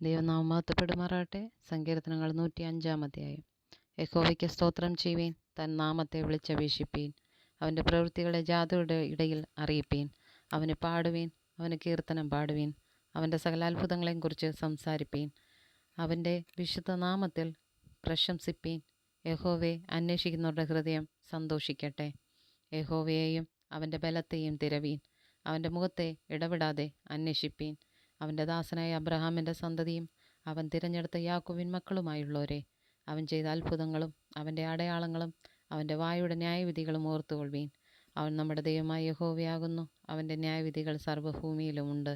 ദൈവനാമം മഹത്വപ്പെടുമാറാകട്ടെ. സങ്കീർത്തനങ്ങൾ 105 അധ്യായം. യഹോവയ്ക്ക് സ്തോത്രം ചെയ്യുവീൻ, തൻ നാമത്തെ വിളിച്ചപേക്ഷിപ്പീൻ. അവൻ്റെ പ്രവൃത്തികളെ ജാതിയുടെ ഇടയിൽ അറിയിപ്പീൻ. അവന് പാടുവീൻ, അവന് കീർത്തനം പാടുവീൻ. അവൻ്റെ സകല അത്ഭുതങ്ങളെയും കുറിച്ച് സംസാരിപ്പീൻ. അവൻ്റെ വിശുദ്ധ നാമത്തിൽ പ്രശംസിപ്പീൻ. യഹോവയെ അന്വേഷിക്കുന്നവരുടെ ഹൃദയം സന്തോഷിക്കട്ടെ. യഹോവയെയും അവൻ്റെ ബലത്തെയും തിരവീൻ. അവൻ്റെ മുഖത്തെ ഇടവിടാതെ അന്വേഷിപ്പീൻ. അവൻ്റെ ദാസനായ അബ്രഹാമിൻ്റെ സന്തതിയും അവൻ തിരഞ്ഞെടുത്ത യാക്കോബിൻ മക്കളുമായുള്ളവരെ, അവൻ ചെയ്ത അത്ഭുതങ്ങളും അവൻ്റെ അടയാളങ്ങളും അവൻ്റെ വായുടെ ന്യായവിധികളും ഓർത്തുകൊള്ളുവീൻ. അവൻ നമ്മുടെ ദൈവമായ യഹോവയാകുന്നു. അവൻ്റെ ന്യായവിധികൾ സർവ്വഭൂമിയിലുമുണ്ട്.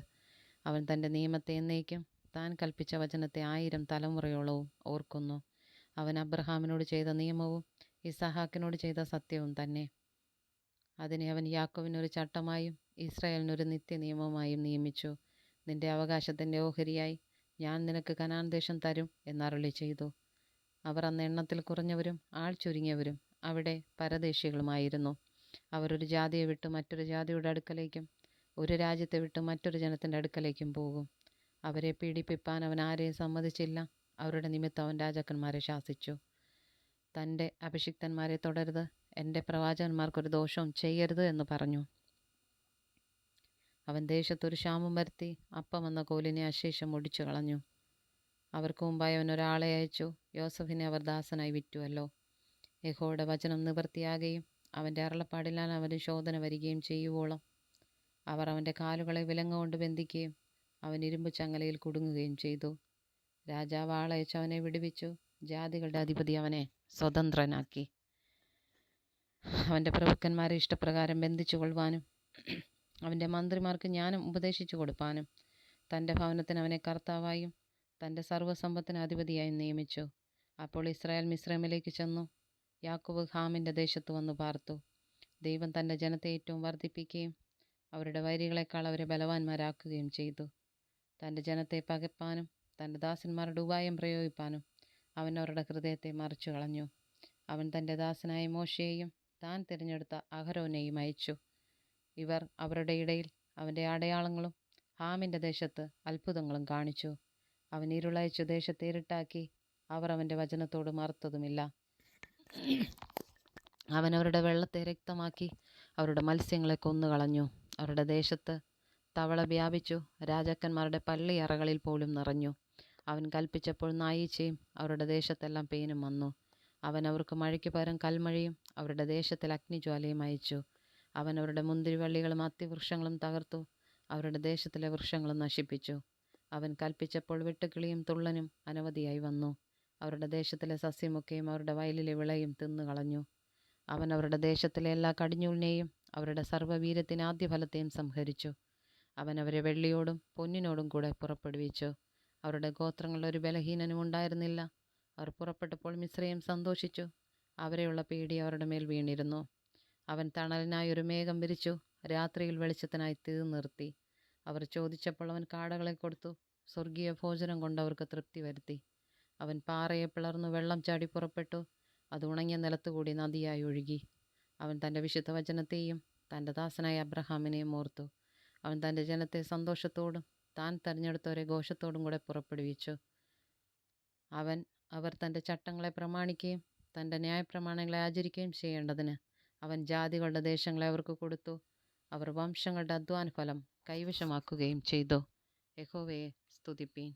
അവൻ തൻ്റെ നിയമത്തെ എന്നേക്കും, താൻ കൽപ്പിച്ച വചനത്തെ 1000 തലമുറയോളവും ഓർക്കുന്നു. അവൻ അബ്രഹാമിനോട് ചെയ്ത നിയമവും ഇസഹാക്കിനോട് ചെയ്ത സത്യവും തന്നെ. അതിനെ അവൻ യാക്കോബിനൊരു ചട്ടമായും ഇസ്രായേലിനൊരു നിത്യനിയമമായും നിയമിച്ചു. നിന്റെ അവകാശത്തിൻ്റെ ഓഹരിയായി ഞാൻ നിനക്ക് കനാൻ ദേശം തരും എന്നരുളി ചെയ്തു. അവർ അന്ന് എണ്ണത്തിൽ കുറഞ്ഞവരും ആൾ ചുരുങ്ങിയവരും അവിടെ പരദേശികളുമായിരുന്നു. അവർ ഒരു ജാതിയെ വിട്ട് മറ്റൊരു ജാതിയുടെ അടുക്കലേക്കും ഒരു രാജ്യത്തെ വിട്ട് മറ്റൊരു ജനത്തിൻ്റെ അടുക്കലേക്കും പോകും. അവരെ പീഡിപ്പിപ്പാൻ അവൻ ആരെയും സമ്മതിച്ചില്ല. അവരുടെ നിമിത്തം അവൻ രാജാക്കന്മാരെ ശാസിച്ചു. തൻ്റെ അഭിഷിക്തന്മാരെ തൊടരുത്, എൻ്റെ പ്രവാചകന്മാർക്കൊരു ദോഷവും ചെയ്യരുത് എന്ന് പറഞ്ഞു. അവൻ ദേശത്തൊരു ക്ഷാമം വരുത്തി അപ്പം എന്ന കോലിനെ അശേഷം ഒടിച്ചു കളഞ്ഞു. അവർക്ക് മുമ്പായി അവൻ ഒരാളെ അയച്ചു. യോസഫിനെ അവർ ദാസനായി വിറ്റുവല്ലോ. യഹോവയുടെ വചനം നിവൃത്തിയാകുകയും അവൻ്റെ അരുളപ്പാടിനാൽ അവന് ശോധന വരികയും ചെയ്യുവോളം അവർ അവൻ്റെ കാലുകളെ വിലങ്ങ കൊണ്ട് ബന്ധിക്കുകയും അവൻ ഇരുമ്പ് ചങ്ങലയിൽ കുടുങ്ങുകയും ചെയ്തു. രാജാവ് ആളയച്ച് അവനെ വിടുവിച്ചു. ജാതികളുടെ അധിപതി അവനെ സ്വതന്ത്രനാക്കി. അവൻ്റെ പ്രഭുക്കന്മാരെ ഇഷ്ടപ്രകാരം ബന്ധിച്ചു കൊള്ളുവാനും അവൻ്റെ മന്ത്രിമാർക്ക് ജ്ഞാനം ഉപദേശിച്ചു കൊടുപ്പാനും തൻ്റെ ഭവനത്തിന് അവനെ കർത്താവായും തൻ്റെ സർവ്വസമ്പത്തിന് അധിപതിയായും നിയമിച്ചു. അപ്പോൾ ഇസ്രായേൽ മിസ്രൈമിലേക്ക് ചെന്നു. യാക്കോബ് ഹാമിൻ്റെ ദേശത്ത് വന്നു പാർത്തു. ദൈവം തൻ്റെ ജനത്തെ ഏറ്റവും വർദ്ധിപ്പിക്കുകയും അവരുടെ വൈരികളെക്കാൾ അവരെ ബലവാന്മാരാക്കുകയും ചെയ്തു. തൻ്റെ ജനത്തെ പകപ്പാനും തൻ്റെ ദാസന്മാരുടെ ഉപായം പ്രയോഗിപ്പാനും അവൻ അവരുടെ ഹൃദയത്തെ മറിച്ചു കളഞ്ഞു. അവൻ തൻ്റെ ദാസനായ മോശയെയും താൻ തിരഞ്ഞെടുത്ത അഹരോനെയും അയച്ചു. ഇവർ അവരുടെ ഇടയിൽ അവൻ്റെ അടയാളങ്ങളും ഹാമിൻ്റെ ദേശത്ത് അത്ഭുതങ്ങളും കാണിച്ചു. അവൻ ഇരുളയച്ചു ദേശത്തെ ഇരുട്ടാക്കി. അവർ അവൻ്റെ വചനത്തോട് മറുത്തതുമില്ല. അവൻ അവരുടെ വെള്ളത്തെ രക്തമാക്കി അവരുടെ മത്സ്യങ്ങളെ കൊന്നുകളഞ്ഞു. അവരുടെ ദേശത്ത് തവള വ്യാപിച്ചു. രാജാക്കന്മാരുടെ പള്ളിയറകളിൽ പോലും നിറഞ്ഞു. അവൻ കൽപ്പിച്ചപ്പോൾ നായീച്ചയും അവരുടെ ദേശത്തെല്ലാം പേനും വന്നു. അവൻ അവർക്ക് മഴയ്ക്ക് പകരം കൽമഴയും അവരുടെ ദേശത്തിൽ അഗ്നിജ്വാലയും അയച്ചു. അവൻ അവരുടെ മുന്തിരിവള്ളികളും അത്തിവൃക്ഷങ്ങളും തകർത്തു. അവരുടെ ദേശത്തിലെ വൃക്ഷങ്ങളും നശിപ്പിച്ചു. അവൻ കൽപ്പിച്ചപ്പോൾ വെട്ടുക്കിളിയും തുള്ളനും അനവധിയായി വന്നു. അവരുടെ ദേശത്തിലെ സസ്യമൊക്കെയും അവരുടെ വയലിലെ വിളയും തിന്നുകളഞ്ഞു. അവൻ അവരുടെ ദേശത്തിലെ എല്ലാ കടിഞ്ഞൂലിനെയും അവരുടെ സർവ്വവീര്യത്തിന് ആദ്യഫലത്തെയും സംഹരിച്ചു. അവൻ അവരെ വെള്ളിയോടും പൊന്നിനോടും കൂടെ പുറപ്പെടുവിച്ചു. അവരുടെ ഗോത്രങ്ങളിൽ ഒരു ബലഹീനനും ഉണ്ടായിരുന്നില്ല. അവർ പുറപ്പെട്ടപ്പോൾ മിസ്രയീം സന്തോഷിച്ചു. അവരെയുള്ള പേടി അവരുടെ മേൽ വീണിരുന്നു. അവൻ തണലിനായി ഒരു മേഘം വിരിച്ചു. രാത്രിയിൽ വെളിച്ചത്തിനായി തീ നിർത്തി. അവർ ചോദിച്ചപ്പോൾ അവൻ കാടകളെ കൊടുത്തു. സ്വർഗീയ ഭോജനം കൊണ്ട് അവർക്ക് തൃപ്തി വരുത്തി. അവൻ പാറയെ പിളർന്നു വെള്ളം ചാടി പുറപ്പെട്ടു. അത് ഉണങ്ങിയ നിലത്തുകൂടി നദിയായി ഒഴുകി. അവൻ തൻ്റെ വിശുദ്ധ വചനത്തെയും തൻ്റെ ദാസനായ അബ്രഹാമിനെയും ഓർത്തു. അവൻ തൻ്റെ ജനത്തെ സന്തോഷത്തോടും താൻ തെരഞ്ഞെടുത്തവരെ ഘോഷത്തോടും കൂടെ പുറപ്പെടുവിച്ചു. അവർ തൻ്റെ ചട്ടങ്ങളെ പ്രമാണിക്കുകയും തൻ്റെ ന്യായപ്രമാണങ്ങളെ ആചരിക്കുകയും ചെയ്യേണ്ടതിന് അവൻ ജാതികളുടെ ദേശങ്ങളെ അവർക്ക് കൊടുത്തു. അവർ വംശങ്ങളുടെ അധ്വാനഫലം കൈവശമാക്കുകയും ചെയ്തു. യഹോവയെ സ്തുതിപ്പീൻ.